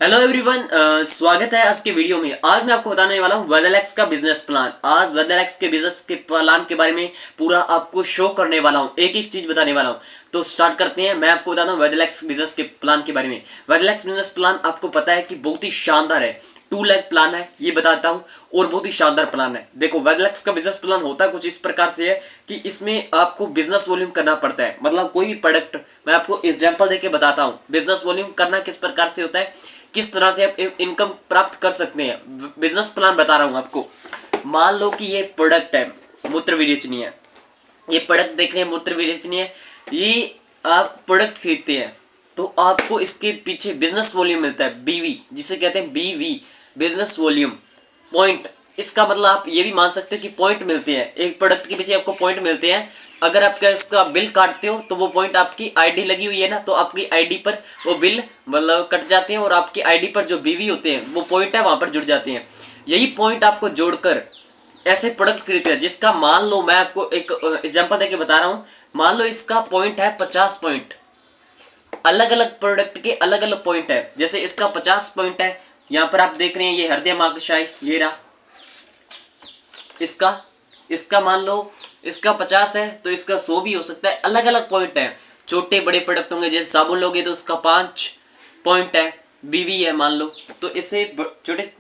Hello everyone, स्वागत है आज के वीडियो में। आज मैं आपको बताने वाला हूँ वेदरलेक्स का बिजनेस प्लान। आज वेदरलेक्स के बिजनेस के प्लान के बारे में पूरा आपको शो करने वाला हूँ, एक एक चीज बताने वाला हूँ। तो स्टार्ट करते हैं। मैं आपको बताता हूँ वेदरलेक्स बिजनेस के प्लान के बारे में। वेदरलेक्स बिजनेस प्लान आपको पता है कि बहुत ही शानदार है, 2 लाख प्लान है, ये बताता हूँ, और बहुत ही शानदार प्लान है। देखो, वेदरलेक्स का बिजनेस प्लान होता कुछ इस प्रकार से है कि इसमें आपको बिजनेस वॉल्यूम करना पड़ता है। मतलब कोई भी प्रोडक्ट, मैं आपको एग्जांपल देके बताता हूँ बिजनेस वॉल्यूम करना किस प्रकार से होता है, किस तरह से आप इनकम प्राप्त कर सकते हैं। बिजनेस प्लान बता रहा हूं आपको। मान लो कि ये प्रोडक्ट है, मूत्र विरेचनी है। ये प्रोडक्ट देख रहे हैं, मूत्र विरेचनी है। ये आप प्रोडक्ट खरीदते हैं तो आपको इसके पीछे बिजनेस वॉल्यूम मिलता है, बीवी, जिसे कहते हैं बीवी, बिजनेस वॉल्यूम पॉइंट। इसका मतलब आप ये भी मान सकते हैं कि पॉइंट मिलते हैं, एक प्रोडक्ट के पीछे आपको पॉइंट मिलते हैं। अगर आपका इसका बिल काटते हो तो वो पॉइंट, आपकी आईडी लगी हुई है ना, तो आपकी आईडी पर वो बिल मतलब कट जाते हैं, और आपकी आईडी पर जो बीवी होते हैं, वो पॉइंट है, वहां पर जुड़ जाते हैं। यही पॉइंट आपको जोड़कर ऐसे प्रोडक्ट खरीदते हैं जिसका, मान लो मैं आपको एक एग्जांपल देके बता रहा हूं, मान लो इसका पॉइंट है 50 पॉइंट। अलग अलग प्रोडक्ट के अलग अलग पॉइंट है। जैसे इसका 50 पॉइंट है, यहां पर आप देख रहे हैं, ये हृदय मार्गशाई, ये रहा इसका। इसका मान लो इसका 50 है तो इसका 100 भी हो सकता है। अलग अलग पॉइंट है। छोटे बड़े प्रोडक्ट होंगे, जैसे साबुन लोगे तो उसका 5 पॉइंट है, बीवी है मान लो। तो इससे छोटे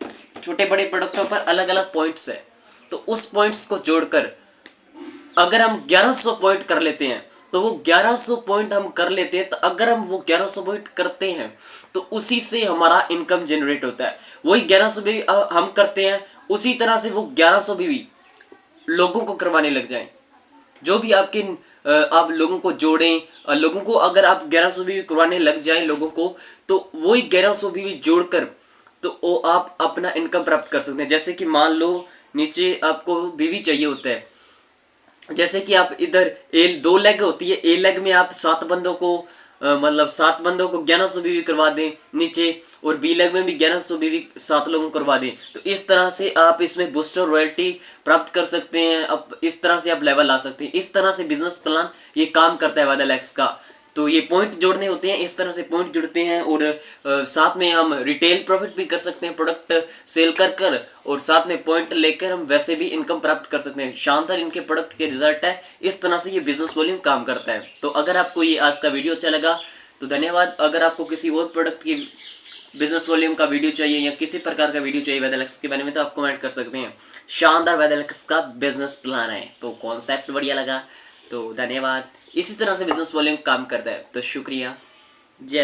छोटे बड़े प्रोडक्टों पर अलग अलग पॉइंट्स है। तो उस पॉइंट्स को जोड़कर अगर हम 1100 पॉइंट कर लेते हैं, तो वो 1100 पॉइंट हम कर लेते हैं, तो अगर हम वो 1100 पॉइंट करते हैं तो उसी से हमारा इनकम जनरेट होता है। वही 1100 भी हम करते हैं, उसी तरह से वो 1100 भी लोगों को करवाने लग जाएं। जो भी आपके आप लोगों को जोड़ें, लोगों को अगर आप 1100 भी करवाने लग जाएं लोगों को, तो वही 1100 भी जोड़कर तो वो आप अपना इनकम प्राप्त कर सकते हैं। जैसे कि मान लो नीचे आपको बीवी चाहिए होता है, जैसे कि आप इधर ए 2 लेग होती है, ए लेग में आप 7 बंदों को मतलब 7 बंदों को 1100 बीवी करवा दें नीचे, और बी लेग में भी 1100 बीवी 7 लोगों को करवा दें, तो इस तरह से आप इसमें बूस्टर रॉयल्टी प्राप्त कर सकते हैं। अब इस तरह से आप लेवल ला सकते हैं। इस तरह से बिजनेस प्लान ये काम करता है वेदरलेक्स का। तो ये पॉइंट जोड़ने होते हैं, इस तरह से पॉइंट जुड़ते हैं, और साथ में हम रिटेल प्रॉफिट भी कर सकते हैं प्रोडक्ट सेल कर कर, और साथ में पॉइंट लेकर हम वैसे भी इनकम प्राप्त कर सकते हैं। शानदार इनके प्रोडक्ट के रिजल्ट है। इस तरह से ये बिजनेस वॉल्यूम काम करता है। तो अगर आपको ये आज का वीडियो अच्छा लगा तो धन्यवाद। अगर आपको किसी और प्रोडक्ट की बिजनेस वॉल्यूम का वीडियो चाहिए या किसी प्रकार का वीडियो चाहिए वेदरलेक्स के बारे में, तो आप कमेंट कर सकते हैं। शानदार वेदरलेक्स का बिजनेस प्लान है। तो कॉन्सेप्ट बढ़िया लगा तो धन्यवाद। इसी तरह से बिजनेस वॉल्यूम काम करता है। तो शुक्रिया, जय।